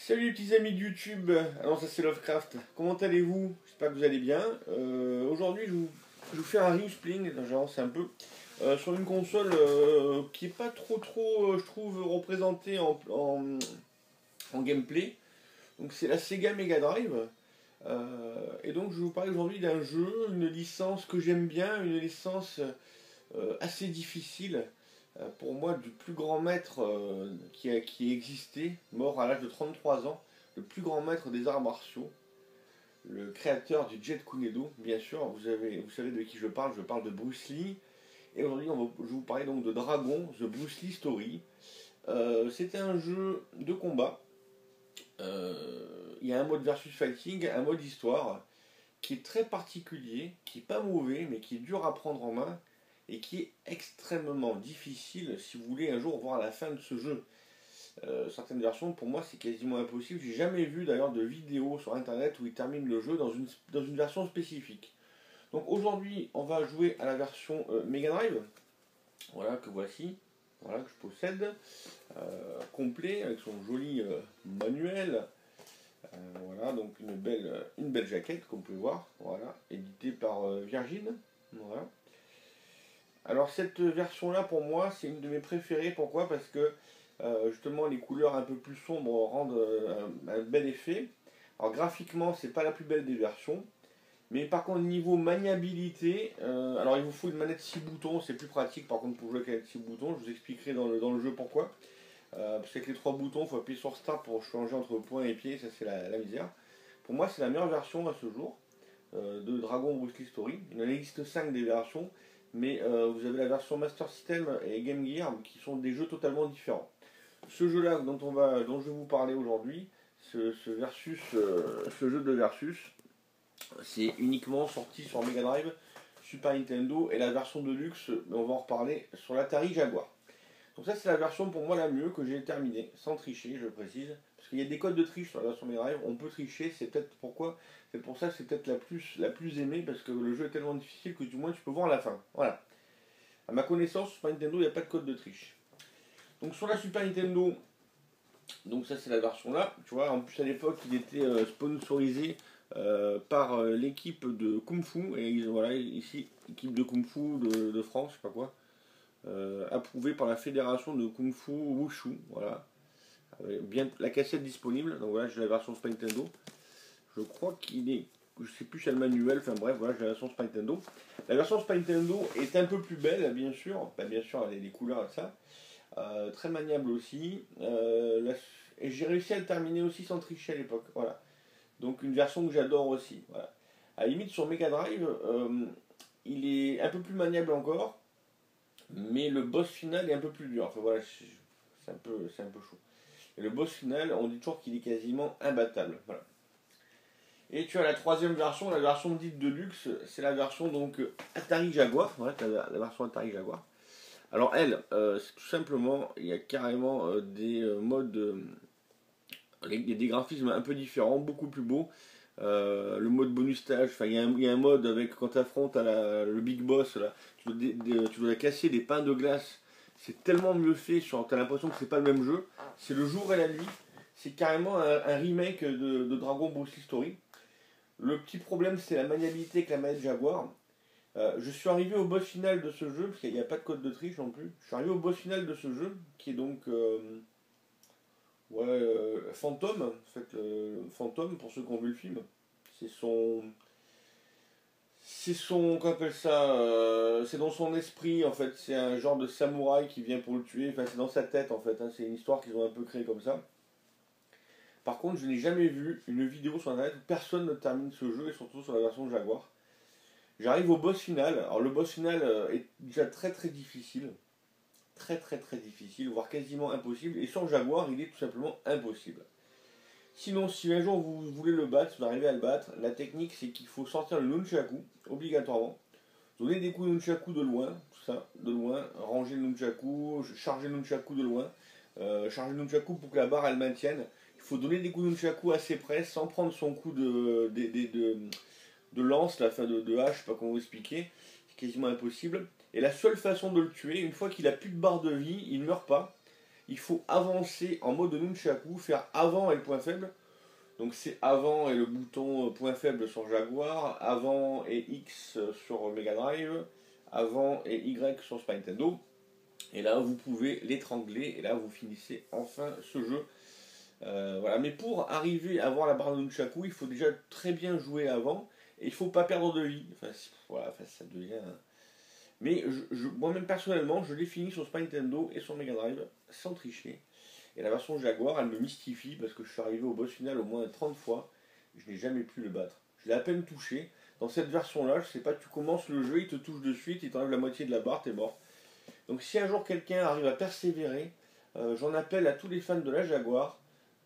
Salut les petits amis de YouTube, alors ça c'est Lovecraft, comment allez-vous? J'espère que vous allez bien. Aujourd'hui je vous fais un respling, j'avance un peu, sur une console qui est pas trop je trouve, représentée en gameplay. Donc c'est la Sega Mega Drive. Et donc je vais vous parler aujourd'hui d'un jeu, une licence que j'aime bien, une licence assez difficile. Pour moi, du plus grand maître qui existait, mort à l'âge de 33 ans, le plus grand maître des arts martiaux, le créateur du Jet Kunedo, bien sûr, vous savez de qui je parle de Bruce Lee. Et aujourd'hui, je vais vous parler donc de Dragon, The Bruce Lee Story. C'était un jeu de combat. Il y a un mode versus fighting, un mode histoire, qui est très particulier, qui n'est pas mauvais, mais qui est dur à prendre en main, et qui est extrêmement difficile si vous voulez un jour voir la fin de ce jeu. Certaines versions, pour moi, c'est quasiment impossible. J'ai jamais vu d'ailleurs de vidéo sur internet où ils terminent le jeu dans une version spécifique. Donc aujourd'hui, on va jouer à la version Mega Drive, voilà, que voici, voilà, que je possède, complet, avec son joli manuel. Voilà, donc une belle jaquette, comme vous pouvez voir, voilà, édité par Virgin, voilà. Alors cette version-là, pour moi, c'est une de mes préférées. Pourquoi? Parce que justement les couleurs un peu plus sombres rendent un bel effet. Alors graphiquement, c'est pas la plus belle des versions. Mais par contre, niveau maniabilité, alors il vous faut une manette 6 boutons, c'est plus pratique par contre pour jouer avec 6 boutons. Je vous expliquerai dans le jeu pourquoi. Parce qu'avec les 3 boutons, il faut appuyer sur Start pour changer entre point et pied, ça c'est la misère. Pour moi, c'est la meilleure version à ce jour de Dragon Bruce Lee Story. Il en existe 5 des versions. Mais vous avez la version Master System et Game Gear qui sont des jeux totalement différents. Ce jeu-là dont je vais vous parler aujourd'hui, ce jeu de versus, c'est uniquement sorti sur Mega Drive, Super Nintendo et la version de luxe, on va en reparler, sur l'Atari Jaguar. Donc ça c'est la version pour moi la mieux que j'ai terminée, sans tricher je précise, parce qu'il y a des codes de triche sur la version Mega Drive, on peut tricher, c'est peut-être pourquoi, c'est pour ça que c'est peut-être la plus aimée, parce que le jeu est tellement difficile que du moins tu peux voir la fin. Voilà. À ma connaissance, sur Super Nintendo, il n'y a pas de code de triche. Donc sur la Super Nintendo, donc ça c'est la version là, tu vois, en plus à l'époque il était sponsorisé par l'équipe de Kung Fu, et voilà, ici, équipe de Kung Fu de France, je sais pas quoi. Approuvé par la fédération de Kung Fu Wushu, voilà. Bien la cassette disponible, donc voilà, j'ai la version Super Nintendo. Je crois qu'il est, je sais plus, c'est le manuel, enfin bref, voilà, j'ai la version Super Nintendo. La version Super Nintendo est un peu plus belle, bien sûr, ben, bien sûr, elle a les couleurs et ça. Très maniable aussi. Et j'ai réussi à le terminer aussi sans tricher à l'époque, voilà. Donc une version que j'adore aussi, voilà. À la limite, sur Mega Drive, il est un peu plus maniable encore. Mais le boss final est un peu plus dur. Enfin voilà, c'est un peu chaud. Et le boss final, on dit toujours qu'il est quasiment imbattable. Voilà. Et tu as la troisième version, la version dite de luxe, c'est la version donc Atari Jaguar. Voilà, la version Atari Jaguar. Alors elle, tout simplement, il y a carrément des modes, il y a des graphismes un peu différents, beaucoup plus beaux. Le mode bonus stage, enfin il y a un mode avec quand tu affrontes le big boss là, tu dois casser des pains de glace. C'est tellement mieux fait, t'as l'impression que c'est pas le même jeu. C'est le jour et la nuit. C'est carrément un remake de Dragon Ball Story. Le petit problème c'est la maniabilité avec la manette Jaguar. Je suis arrivé au boss final de ce jeu, parce qu'il n'y a pas de code de triche non plus. Je suis arrivé au boss final de ce jeu, qui est donc Phantom, en fait, Phantom pour ceux qui ont vu le film. Qu'on appelle ça, c'est dans son esprit en fait, c'est un genre de samouraï qui vient pour le tuer, enfin c'est dans sa tête en fait, hein. C'est une histoire qu'ils ont un peu créée comme ça. Par contre, je n'ai jamais vu une vidéo sur internet où personne ne termine ce jeu, et surtout sur la version Jaguar. J'arrive au boss final, alors le boss final est déjà très difficile, très difficile, voire quasiment impossible, et sur Jaguar il est tout simplement impossible. Sinon, si un jour vous voulez le battre, si vous arrivez à le battre, la technique c'est qu'il faut sortir le nunchaku, obligatoirement. Donner des coups de nunchaku de loin, tout ça, de loin, ranger le nunchaku, charger le nunchaku de loin, charger le nunchaku pour que la barre elle maintienne. Il faut donner des coups de nunchaku assez près, sans prendre son coup de lance, la fin de hache, je sais pas comment vous expliquer, c'est quasiment impossible. Et la seule façon de le tuer, une fois qu'il a plus de barre de vie, il ne meurt pas. il faut avancer en mode nunchaku, faire avant et le point faible. Donc c'est avant et le bouton point faible sur Jaguar, avant et X sur Mega Drive, avant et Y sur Super Nintendo. Et là vous pouvez l'étrangler et là vous finissez enfin ce jeu. Voilà. Mais pour arriver à avoir la barre de nunchaku, il faut déjà très bien jouer avant et il ne faut pas perdre de vie. Enfin, voilà, enfin, ça devient... Mais moi-même personnellement, je l'ai fini sur Super Nintendo et sur Mega Drive sans tricher. Et la version Jaguar, elle me mystifie parce que je suis arrivé au boss final au moins 30 fois. Je n'ai jamais pu le battre. Je l'ai à peine touché. Dans cette version-là, je sais pas, tu commences le jeu, il te touche de suite, il t'enlève la moitié de la barre, t'es mort. Donc si un jour quelqu'un arrive à persévérer, j'en appelle à tous les fans de la Jaguar,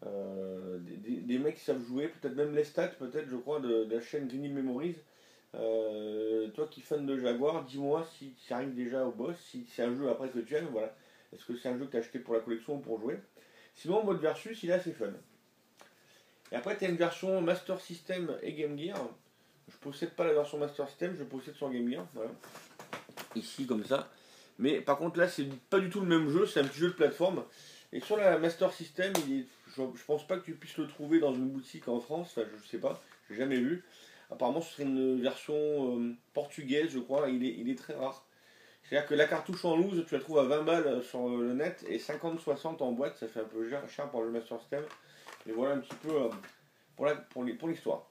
des mecs qui savent jouer, peut-être même les stats, peut-être je crois, de la chaîne Vinyl Memories. Toi qui es fan de Jaguar, dis-moi si tu arrives déjà au boss, si c'est un jeu après que tu aimes, voilà. Est-ce que c'est un jeu que tu as acheté pour la collection ou pour jouer? Sinon, en mode versus, il est assez fun. Et après, tu as une version Master System et Game Gear. Je possède pas la version Master System, je possède sur Game Gear. Voilà. Ici, comme ça. Mais par contre, là, c'est pas du tout le même jeu, c'est un petit jeu de plateforme. Et sur la Master System, je pense pas que tu puisses le trouver dans une boutique en France. Enfin, je sais pas, j'ai jamais vu. Apparemment, ce serait une version portugaise, je crois. Il est très rare. C'est-à-dire que la cartouche en loose, tu la trouves à 20 balles sur le net et 50-60 en boîte, ça fait un peu cher pour le Master System. Mais voilà un petit peu pour l'histoire.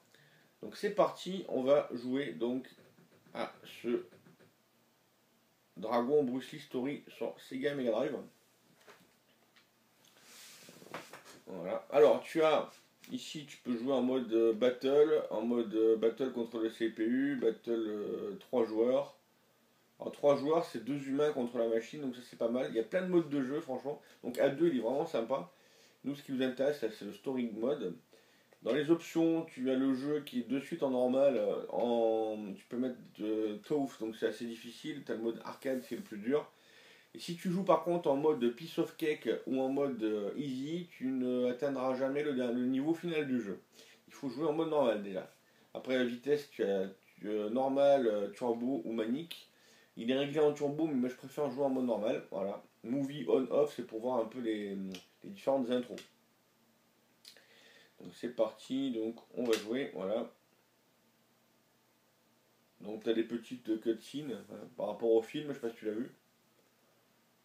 Donc c'est parti, on va jouer donc à ce Dragon Bruce Lee Story sur Sega Mega Drive. Voilà. Alors ici tu peux jouer en mode battle, battle contre le CPU, battle 3 joueurs. Alors 3 joueurs, c'est 2 humains contre la machine, donc ça c'est pas mal. Il y a plein de modes de jeu, franchement. Donc à 2, il est vraiment sympa. Nous, ce qui nous intéresse, c'est le story mode. Dans les options, tu as le jeu qui est de suite en normal. Tu peux mettre TOF, donc c'est assez difficile. Tu as le mode arcade, c'est le plus dur. Et si tu joues par contre en mode piece of cake ou en mode easy, tu ne atteindras jamais le niveau final du jeu. Il faut jouer en mode normal déjà. Après la vitesse, tu as normal, turbo ou manique. Il est réglé en turbo, mais moi je préfère jouer en mode normal. Voilà. Movie on-off, c'est pour voir un peu les différentes intros. Donc c'est parti, donc on va jouer, voilà. Donc tu as des petites cutscenes par rapport au film, je sais pas si tu l'as vu.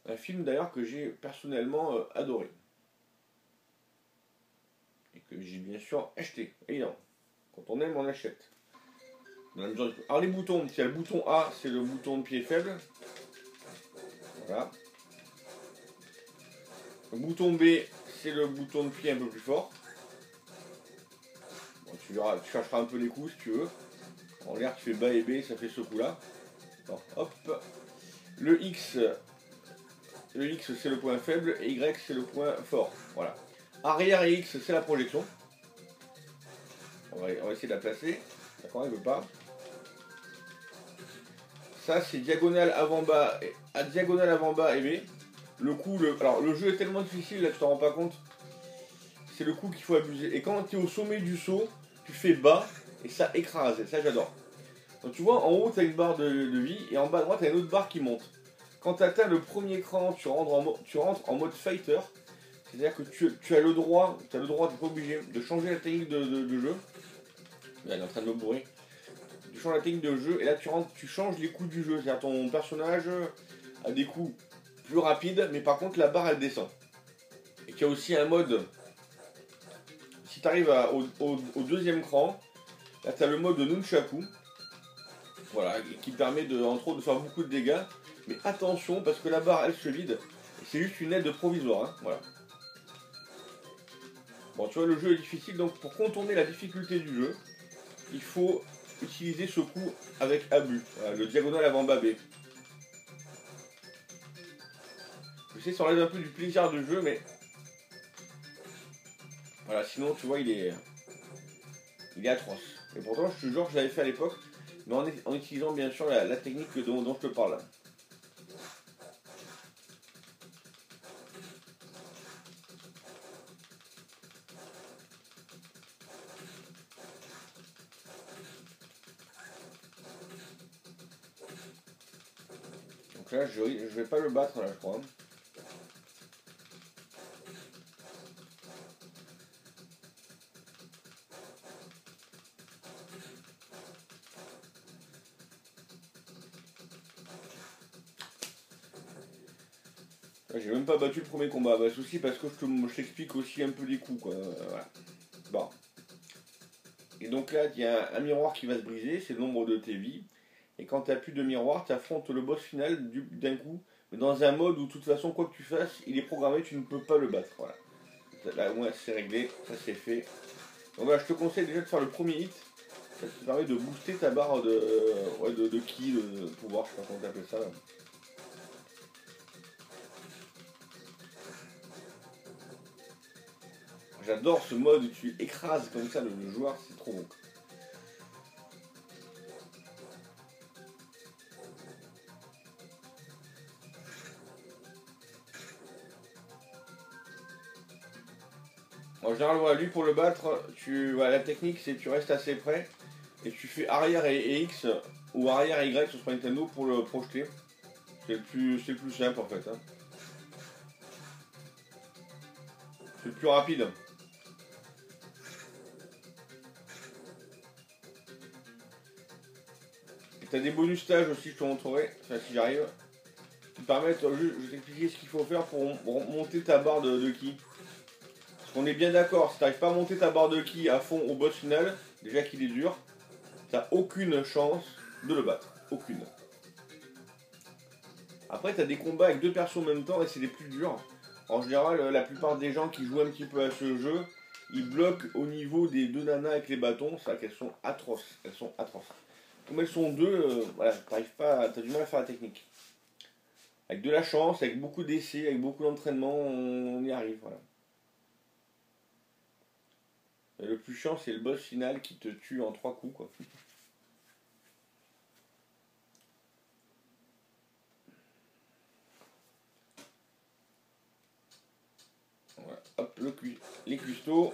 Un film d'ailleurs que j'ai personnellement adoré. Et que j'ai bien sûr acheté, évidemment. Quand on aime, on achète. Alors les boutons, il y a le bouton A, c'est le bouton de pied faible. Voilà. Le bouton B, c'est le bouton de pied un peu plus fort. Bon, tu verras, tu chercheras un peu les coups si tu veux. En l'air, tu fais bas et B, ça fait ce coup-là. Hop. Le X c'est le point faible et Y c'est le point fort. Voilà. Arrière et X c'est la projection. On va essayer de la placer. D'accord, il ne veut pas. Ça c'est diagonale avant-bas et B. Alors le jeu est tellement difficile, là tu t'en rends pas compte. C'est le coup qu'il faut abuser. Et quand tu es au sommet du saut, tu fais bas et ça écrase. Et ça j'adore. Donc tu vois, en haut tu as une barre de vie et en bas à droite tu as une autre barre qui monte. Quand tu atteins le premier cran, tu rentres en mode fighter. C'est-à-dire que tu as le droit, tu n'es pas obligé de changer la technique de jeu. Là, il est en train de me bourrer. Tu changes la technique de jeu et là tu changes les coups du jeu. C'est-à-dire ton personnage a des coups plus rapides, mais par contre la barre elle descend. Et qu'il y a aussi un mode, si tu arrives au deuxième cran, là tu as le mode Nunchaku. Voilà, qui permet entre autres de faire beaucoup de dégâts. Mais attention parce que la barre elle se vide. C'est juste une aide provisoire. Hein, voilà. Bon, tu vois, le jeu est difficile, donc pour contourner la difficulté du jeu, il faut utiliser ce coup avec abus. Voilà, le diagonale avant-bas B. Je sais, ça enlève un peu du plaisir de jeu, mais voilà, sinon, tu vois, il est atroce. Et pourtant, je te jure que je l'avais fait à l'époque, mais en utilisant bien sûr la technique dont je te parle là. Donc là, je vais pas le battre, là, je crois. J'ai même pas battu le premier combat. Bah, c'est aussi parce que je t'explique aussi un peu les coups, quoi. Voilà. Bon. Et donc là, il y a un miroir qui va se briser, c'est le nombre de tes vies. Et quand tu n'as plus de miroir, tu affrontes le boss final d'un coup, mais dans un mode où de toute façon, quoi que tu fasses, il est programmé, tu ne peux pas le battre. Voilà. Là, au moins, c'est réglé, ça c'est fait. Donc voilà, je te conseille déjà de faire le premier hit. Ça te permet de booster ta barre de ki, de pouvoir, je sais pas comment t'appelles ça. Là. J'adore ce mode où tu écrases comme ça le joueur, c'est trop bon. En général, voilà, lui pour le battre, voilà, la technique c'est que tu restes assez près et tu fais arrière et X ou arrière et Y sur Super Nintendo pour le projeter. C'est le plus simple en fait. Hein. C'est le plus rapide. Et t'as des bonus stages aussi, je te montrerai, enfin si j'arrive, qui permettent, je vais t'expliquer ce qu'il faut faire pour monter ta barre de ki. Parce qu'on est bien d'accord, si t'arrives pas à monter ta barre de ki à fond au boss final, déjà qu'il est dur, t'as aucune chance de le battre. Aucune. Après, t'as des combats avec deux persos en même temps et c'est les plus durs. En général, la plupart des gens qui jouent un petit peu à ce jeu, ils bloquent au niveau des deux nanas avec les bâtons. C'est vrai qu'elles sont atroces. Elles sont atroces. Comme elles sont deux, voilà, t'as du mal à faire la technique. Avec de la chance, avec beaucoup d'essais, avec beaucoup d'entraînement, on y arrive. Voilà. Et le plus chiant, c'est le boss final qui te tue en 3 coups, quoi. Voilà. Hop, les custos.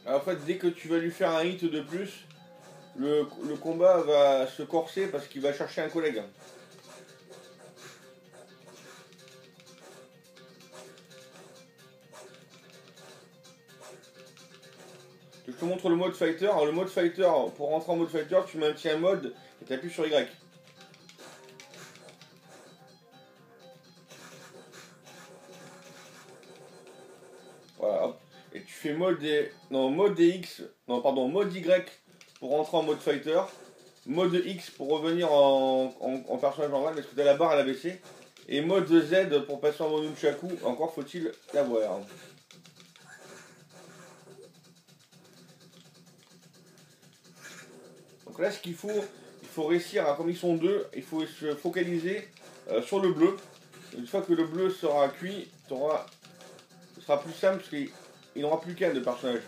Alors, en fait, dès que tu vas lui faire un hit de plus, le combat va se corser parce qu'il va chercher un collègue. Je te montre le mode fighter. Alors, le mode fighter, pour rentrer en mode fighter, tu maintiens un mode et tu appuies sur Y. Voilà, hop. Et tu fais mode X, non pardon, mode Y pour rentrer en mode fighter, mode X pour revenir en personnage normal parce que tu as la barre à la baisser, et mode Z pour passer en mode nunchaku, encore faut-il l'avoir. Donc là, ce qu'il faut, il faut réussir, comme ils sont deux, il faut se focaliser sur le bleu. Une fois que le bleu sera cuit, ce sera plus simple parce qu'il n'aura plus qu'un de personnage.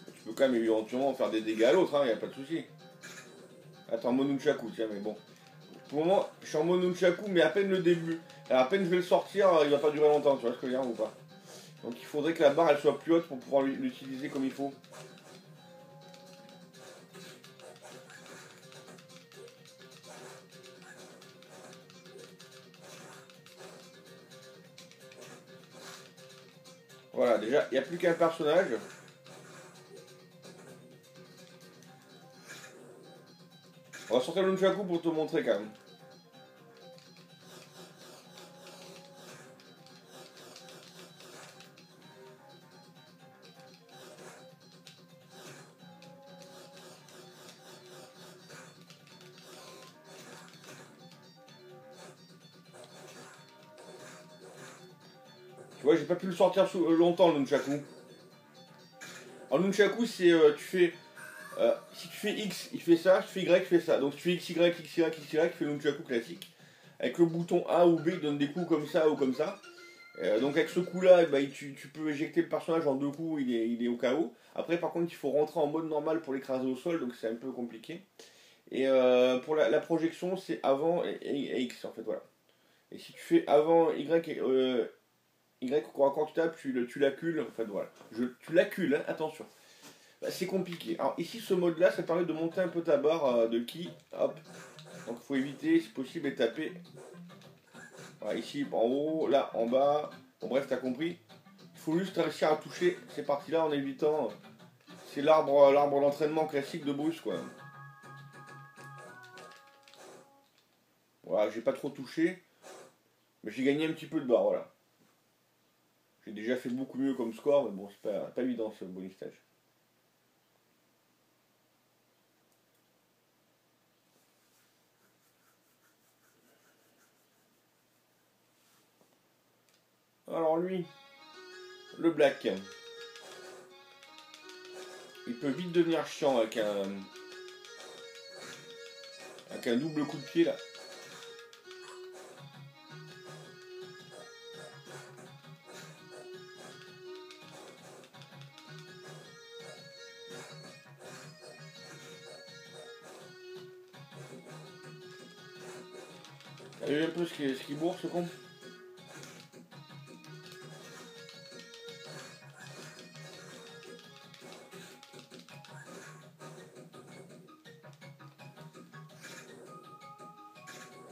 Tu peux quand même éventuellement faire des dégâts à l'autre, il n'y a pas de souci. Attends, mon nunchaku, tiens, mais bon. Pour le moment, je suis en mode nunchaku, mais à peine le début. Alors, à peine je vais le sortir, il va pas durer longtemps, tu vois ce que je veux dire ou pas. Donc il faudrait que la barre elle soit plus haute pour pouvoir l'utiliser comme il faut. Voilà, déjà, il n'y a plus qu'un personnage. On va sortir le nunchaku pour te montrer quand même. Tu vois, j'ai pas pu le sortir longtemps le nunchaku. En nunchaku, c'est tu fais. Si tu fais X, il fait ça, si tu fais Y, il fait ça. Donc si tu fais XY, XY, XY, tu fais le nunchaku classique. Avec le bouton A ou B, il donne des coups comme ça ou comme ça. Donc avec ce coup-là, bah, tu peux éjecter le personnage en deux coups, il est au KO. Après, par contre, il faut rentrer en mode normal pour l'écraser au sol, donc c'est un peu compliqué. Et pour la projection, c'est avant et X en fait, voilà. Et si tu fais avant Y quand tu tapes, tu l'accules, en fait, voilà. Tu l'accules, hein, attention. Bah, c'est compliqué. Alors ici, ce mode-là, ça permet de monter un peu ta barre de ki. Hop. Donc il faut éviter, si possible, et taper. Voilà, ici, en haut, là, en bas. Bon, bref, t'as compris. Il faut juste réussir à toucher ces parties-là en évitant. C'est l'arbre d'entraînement classique de Bruce, quoi. Voilà, j'ai pas trop touché, mais j'ai gagné un petit peu de barre, voilà. J'ai déjà fait beaucoup mieux comme score, mais bon, c'est pas évident ce bonus stage. Alors lui, le black, il peut vite devenir chiant avec un double coup de pied là. T'as vu un peu ce qui bourre ce con?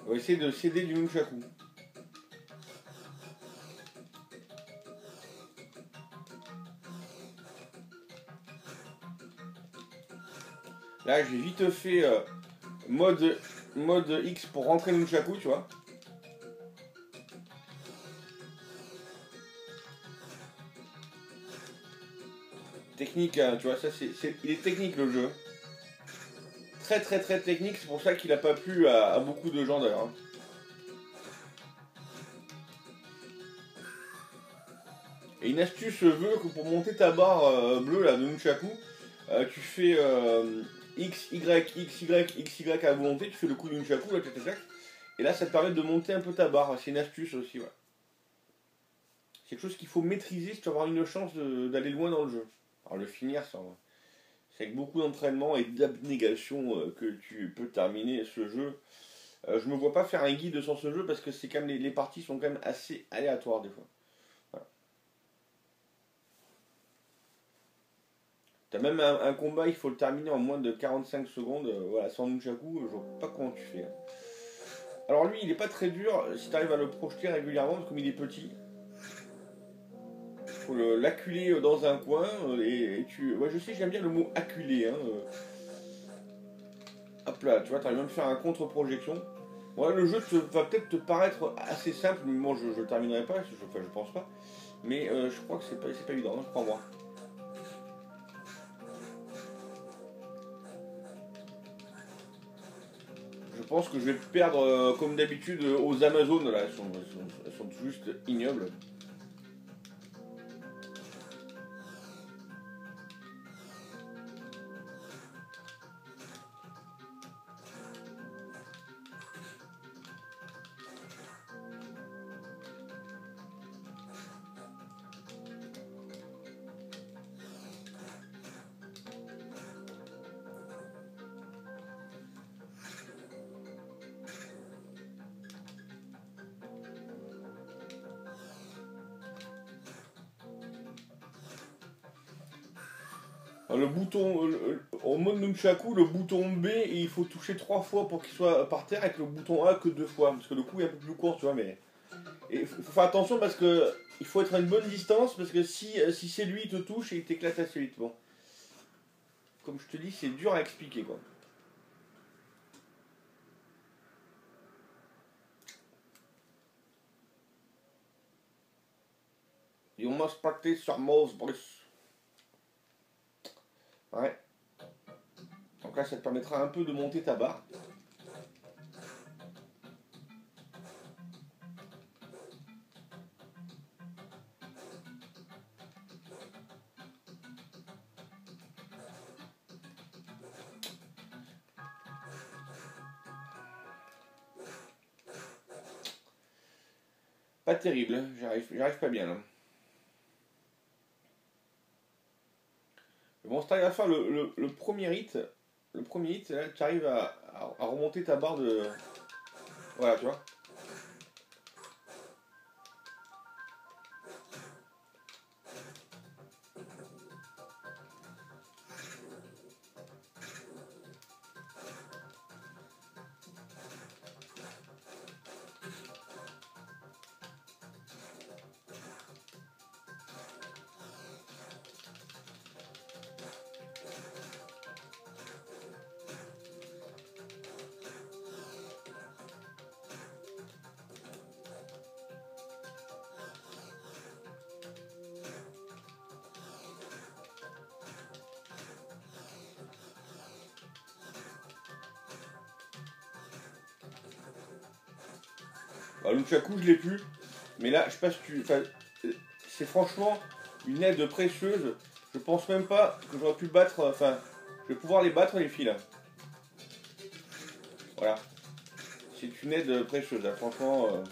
On va essayer de céder du nunchaku. Là j'ai vite fait mode X pour rentrer le nunchaku, tu vois. Technique, hein, tu vois, ça il est technique le jeu. Très très très technique, c'est pour ça qu'il a pas plu à beaucoup de gens d'ailleurs. Et une astuce veut que pour monter ta barre bleue là, de Nunchaku, tu fais X, Y, X, Y, X, Y à volonté, tu fais le coup de Nunchaku, là, tac, tac, tac, et là ça te permet de monter un peu ta barre, c'est une astuce aussi. Ouais. C'est quelque chose qu'il faut maîtriser si tu veux avoir une chance d'aller loin dans le jeu. Alors le finir, c'est avec beaucoup d'entraînement et d'abnégation que tu peux terminer ce jeu. Je me vois pas faire un guide sans ce jeu parce que c'est quand même les parties sont quand même assez aléatoires des fois. Voilà. T'as même un combat, il faut le terminer en moins de 45 secondes, voilà, sans nunchaku, je vois pas comment tu fais. Alors lui, il est pas très dur si tu arrives à le projeter régulièrement, parce que comme il est petit, il faut l'acculer dans un coin, et tu... Ouais, je sais, j'aime bien le mot acculer, hein. Hop là, tu vois, tu arrives même à faire un contre-projection. Ouais, le jeu va peut-être te paraître assez simple, mais moi je le terminerai pas, je pense pas. Mais je crois que c'est pas évident, hein, crois-moi. Je pense que je vais perdre comme d'habitude aux Amazones là, elles sont juste ignobles. Le bouton, en mode Nunchaku, le bouton B, il faut toucher 3 fois pour qu'il soit par terre, avec le bouton A que 2 fois, parce que le coup est un peu plus court, tu vois, mais... Il faut faire attention parce que il faut être à une bonne distance, parce que si c'est lui, il te touche et il t'éclate assez vite. Bon. Comme je te dis, c'est dur à expliquer, quoi. You must practice your moves, Bruce. Ouais. Donc là, ça te permettra un peu de monter ta barre. pas terrible, hein. J'arrive pas bien là. Mais bon, si t'arrives à faire le premier hit, là, tu arrives à remonter ta barre de. Voilà, tu vois. Bah, Nunchaku, je l'ai plus. Mais là, je sais pas si tu. Enfin, c'est franchement une aide précieuse. Je pense même pas que j'aurais pu battre. Enfin, je vais pouvoir les battre les filles là. Voilà. C'est une aide précieuse, là, franchement.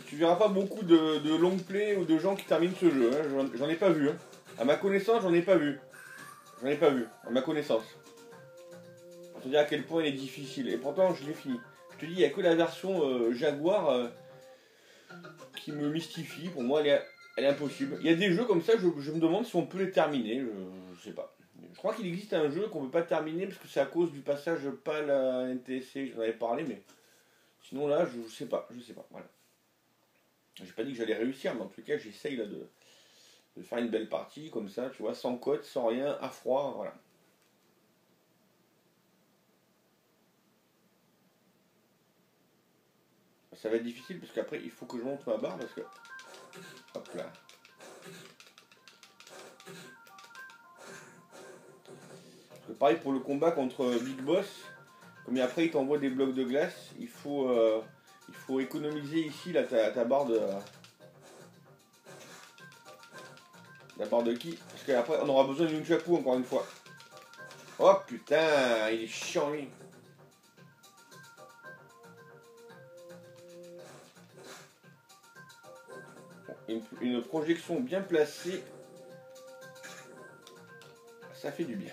Tu verras pas beaucoup de long play ou de gens qui terminent ce jeu. Hein. J'en ai pas vu. Hein. À ma connaissance, j'en ai pas vu. J'en ai pas vu, à ma connaissance. Pour te dire à quel point il est difficile. Et pourtant, je l'ai fini. Je te dis, il n'y a que la version Jaguar qui me mystifie. Pour moi, elle est impossible. Il y a des jeux comme ça, je me demande si on peut les terminer. Je sais pas. Je crois qu'il existe un jeu qu'on ne peut pas terminer parce que c'est à cause du passage PAL à NTSC. J'en avais parlé, mais sinon là, je sais pas. Je sais pas. Voilà. J'ai pas dit que j'allais réussir, mais en tout cas, j'essaye là de faire une belle partie comme ça, tu vois, sans code, sans rien, à froid, voilà. Ça va être difficile parce qu'après, il faut que je monte ma barre parce que. Hop là. Parce que pareil pour le combat contre Big Boss, comme après il t'envoie des blocs de glace, il faut économiser ici là, ta barre de. La barre de ki. Parce qu'après, on aura besoin d'une Nunchaku encore une fois. Oh putain, il est chiant lui. Une projection bien placée, ça fait du bien.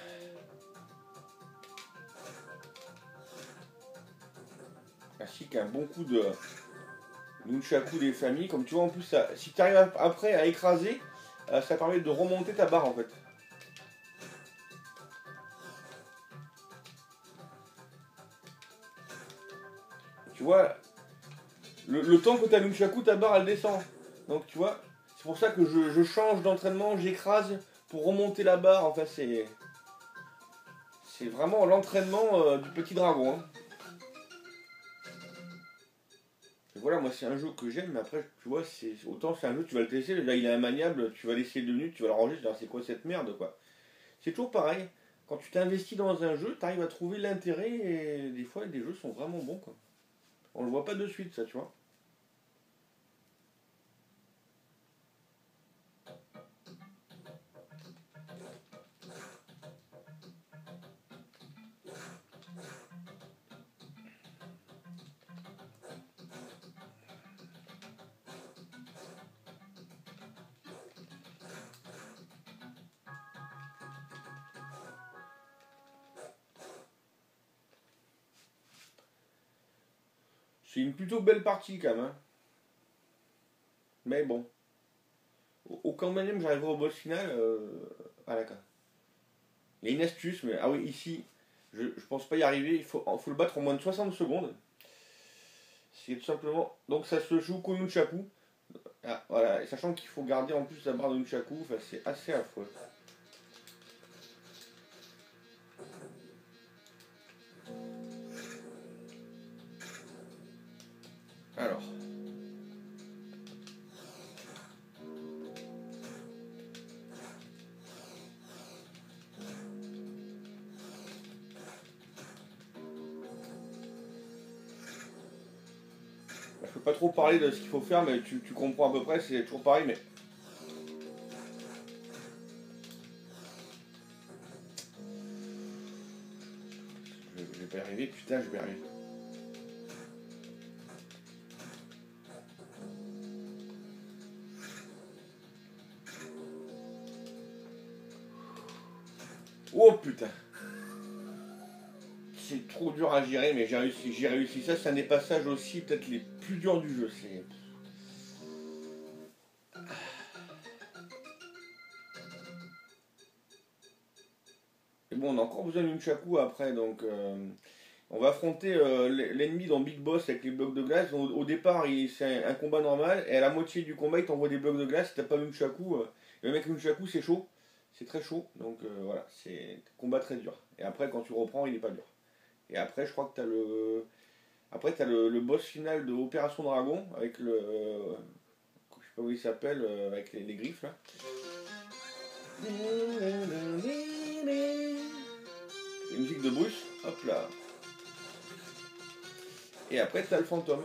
Ainsi qu'un bon coup de Nunchaku des familles. Comme tu vois, en plus, ça, si tu arrives après à écraser, ça permet de remonter ta barre en fait. Tu vois, le temps que tu as Nunchaku, ta barre elle descend. Donc tu vois, c'est pour ça que je change d'entraînement, j'écrase pour remonter la barre. Enfin, c'est vraiment l'entraînement du petit dragon. Hein. Et voilà, moi c'est un jeu que j'aime, mais après, tu vois, autant c'est un jeu, tu vas le tester, là il est immaniable, tu vas laisser 2 minutes, tu vas le ranger, tu vas dire c'est quoi cette merde quoi. C'est toujours pareil, quand tu t'investis dans un jeu, tu arrives à trouver l'intérêt et des fois les jeux sont vraiment bons quoi. On le voit pas de suite ça, tu vois. C'est une plutôt belle partie quand même, hein. Mais bon, au quand même j'arriverai au boss final, à la fin. Il y a une astuce, mais ah oui, ici, je pense pas y arriver, faut le battre en moins de 60 secondes. C'est tout simplement. Donc ça se joue qu'au Nunchaku. Ah, voilà, et sachant qu'il faut garder en plus la barre de Nunchaku, enfin, c'est assez affreux. Alors. Je peux pas trop parler de ce qu'il faut faire, mais tu comprends à peu près, c'est toujours pareil, mais... Je vais pas y arriver, putain, je vais y arriver. Oh putain! C'est trop dur à gérer, mais j'ai réussi. Ça, c'est un des passages aussi peut-être les plus durs du jeu. C'est... Et bon, on a encore besoin d'une Chakou après, donc on va affronter l'ennemi dans Big Boss avec les blocs de glace. Au départ, c'est un combat normal, et à la moitié du combat, il t'envoie des blocs de glace. Si t'as pas Nunchaku, le mec Nunchaku, c'est chaud, c'est très chaud, donc voilà, c'est un combat très dur. Et après, quand tu reprends, il est pas dur. Et après, je crois que t'as le. Après, t'as le boss final de Opération Dragon avec le. Je sais pas où il s'appelle, avec les griffes là. Les musiques de Bruce, hop là. Et après, t'as le fantôme.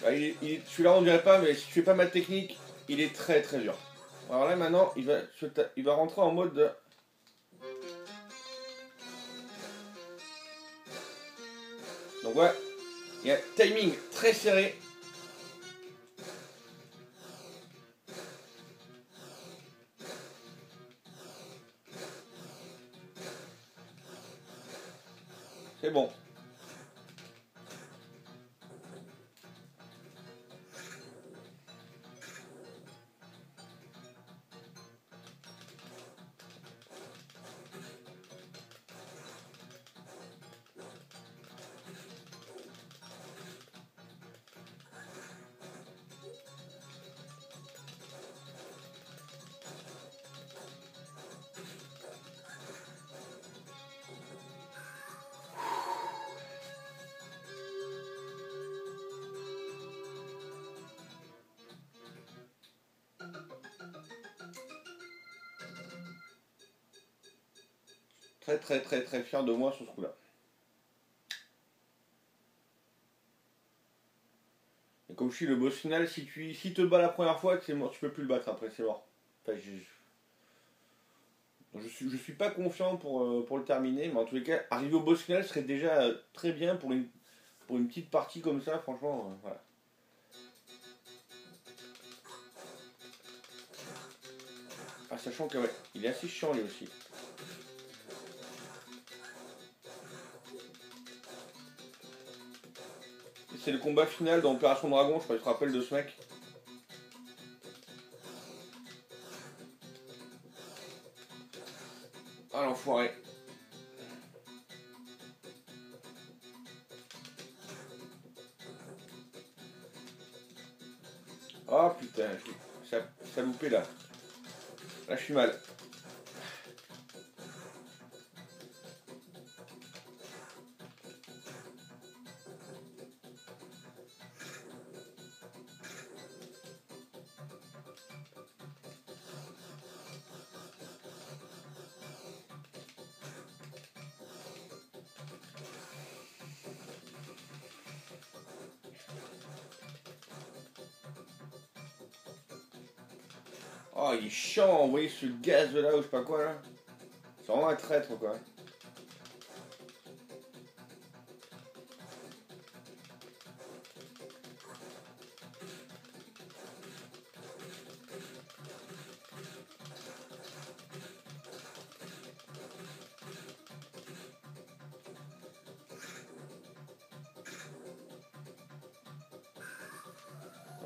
Bah, celui-là, on dirait pas, mais si tu fais pas ma technique, il est très très dur. Alors là, maintenant, il va rentrer en mode de... Donc voilà, il y a un timing très serré. C'est bon. Très très très très fier de moi sur ce coup-là. Et comme je suis le boss final, si te bats la première fois, c'est mort, tu peux plus le battre après, c'est mort. Enfin, je suis pas confiant pour le terminer, mais en tous les cas, arriver au boss final serait déjà très bien pour une petite partie comme ça, franchement, voilà. Ah, sachant que ouais, il est assez chiant lui aussi. C'est le combat final dans Opération Dragon, je crois que tu te rappelles de ce mec. Ah l'enfoiré. Ah putain, ça a loupé là. Là je suis mal. Oh il est chiant, envoyer ce gaz là ou je sais pas quoi là. C'est vraiment un traître quoi.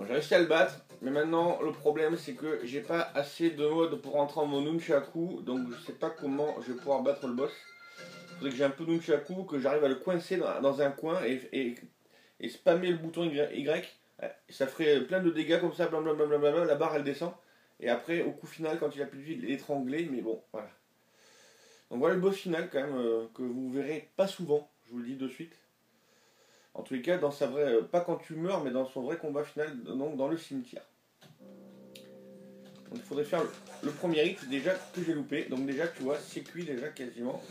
J'ai réussi à le battre, mais maintenant le problème c'est que j'ai pas assez de mode pour rentrer en mon Nunchaku, donc je sais pas comment je vais pouvoir battre le boss. Il faudrait que j'ai un peu de Nunchaku, que j'arrive à le coincer dans un coin et et spammer le bouton Y, ça ferait plein de dégâts comme ça, blablabla, la barre elle descend. Et après, au coup final, quand il a plus de vie, l'étrangler, mais bon, voilà. Donc voilà le boss final quand même, que vous verrez pas souvent, je vous le dis de suite. En tous les cas, dans sa vraie, pas quand tu meurs, mais dans son vrai combat final, donc dans le cimetière. Donc il faudrait faire le premier hit déjà que j'ai loupé. Donc déjà, tu vois, c'est cuit déjà quasiment.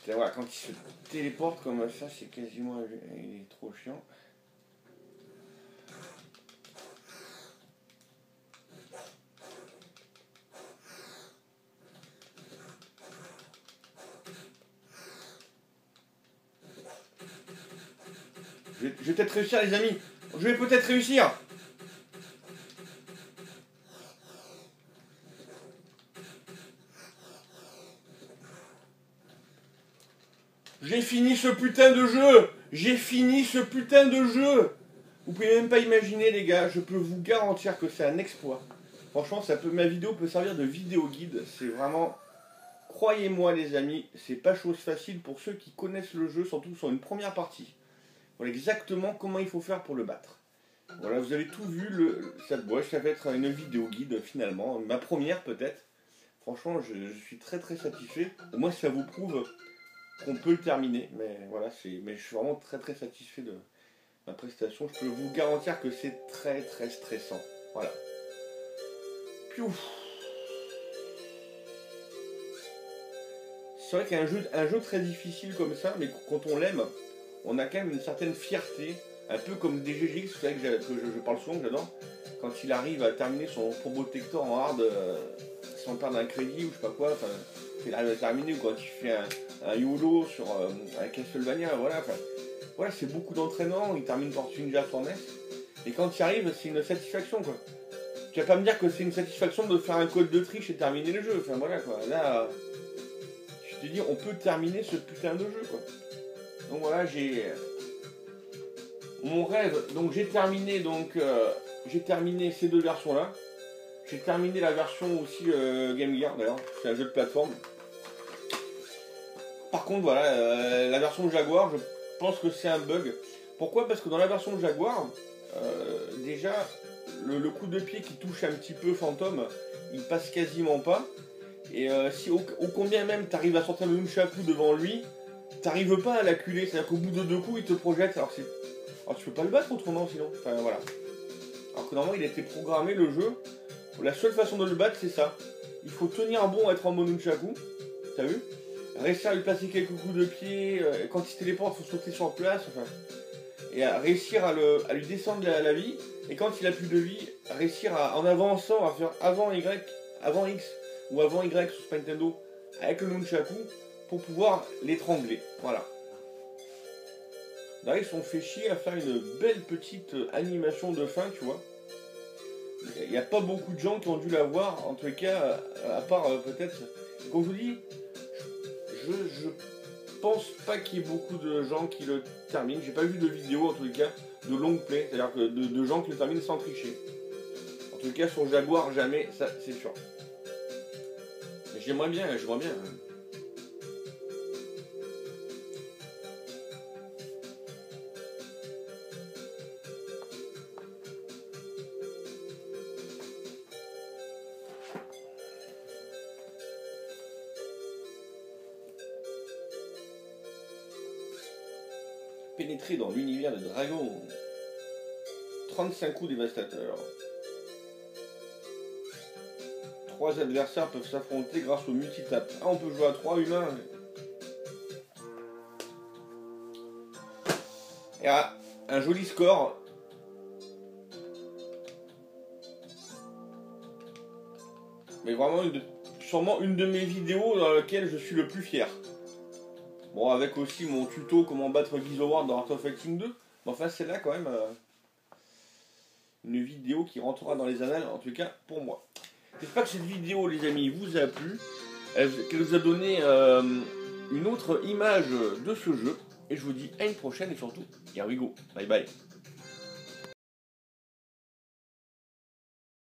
Et voilà, quand il se téléporte comme ça, c'est quasiment... Il est trop chiant. Je vais peut-être réussir les amis. Je vais peut-être réussir. J'ai fini ce putain de jeu. J'ai fini ce putain de jeu. Vous pouvez même pas imaginer les gars. Je peux vous garantir que c'est un exploit. Franchement, ma vidéo peut servir de vidéo guide. C'est vraiment... Croyez-moi les amis, c'est pas chose facile pour ceux qui connaissent le jeu, surtout sur une première partie. Voilà exactement comment il faut faire pour le battre. Voilà, vous avez tout vu, ça va être une vidéo guide finalement, ma première peut-être. Franchement, je suis très très satisfait. Au moins ça vous prouve qu'on peut le terminer, mais voilà, mais je suis vraiment très très satisfait de ma prestation. Je peux vous garantir que c'est très très stressant. Voilà. Piouf. C'est vrai qu'il y a un jeu très difficile comme ça, mais quand on l'aime, on a quand même une certaine fierté, un peu comme DGGX, c'est vrai que je parle souvent, que j'adore, quand il arrive à terminer son Probotector en hard sans perdre un crédit ou je sais pas quoi, enfin, il arrive à terminer, ou quand il fait un YOLO sur un Castlevania, voilà, c'est beaucoup d'entraînement, il termine Tortue Ninja sur NES, et quand il arrive, c'est une satisfaction, quoi. Tu vas pas me dire que c'est une satisfaction de faire un code de triche et terminer le jeu, enfin voilà, quoi, là... Je te dis, on peut terminer ce putain de jeu, quoi. Donc voilà, j'ai mon rêve. Donc j'ai terminé ces deux versions là. J'ai terminé la version aussi Game Gear d'ailleurs. C'est un jeu de plateforme. Par contre voilà, la version Jaguar, je pense que c'est un bug. Pourquoi? Parce que dans la version Jaguar, déjà le coup de pied qui touche un petit peu Phantom, il passe quasiment pas. Et si au combien même tu arrives à sortir le nunchaku devant lui, t'arrives pas à l'acculer, c'est-à-dire qu'au bout de 2 coups il te projette, alors tu peux pas le battre autrement sinon, enfin voilà. Alors que normalement il a été programmé le jeu, la seule façon de le battre c'est ça. Il faut tenir bon, être en mode nunchaku, t'as vu? Réussir à lui placer quelques coups de pied, quand il se téléporte il faut sauter sur place, enfin. Et à réussir à lui descendre la vie, et quand il a plus de vie, réussir en avançant, à faire avant Y, avant X, ou avant Y sur Super Nintendo, avec le nunchaku, pour pouvoir l'étrangler. Voilà. Là, ils se sont fait chier à faire une belle petite animation de fin, tu vois. Il n'y a pas beaucoup de gens qui ont dû la voir, en tout cas, à part peut-être... Comme je vous dis, je pense pas qu'il y ait beaucoup de gens qui le terminent. J'ai pas vu de vidéo, en tout cas, de long play, c'est-à-dire que de gens qui le terminent sans tricher. En tout cas, sur Jaguar, jamais, ça c'est sûr. Mais j'aimerais bien. Pénétrer dans l'univers de Dragon. 35 coups dévastateurs. 3 adversaires peuvent s'affronter grâce au multitap. Ah, on peut jouer à 3 humains. Et un joli score. Mais vraiment, sûrement une de mes vidéos dans laquelle je suis le plus fier. Bon, avec aussi mon tuto comment battre Gizoward dans Art of Fighting 2. Mais enfin, c'est là quand même une vidéo qui rentrera dans les annales, en tout cas pour moi. J'espère que cette vidéo, les amis, vous a plu. Qu'elle vous a donné une autre image de ce jeu. Et je vous dis à une prochaine et surtout, here we go. Bye bye.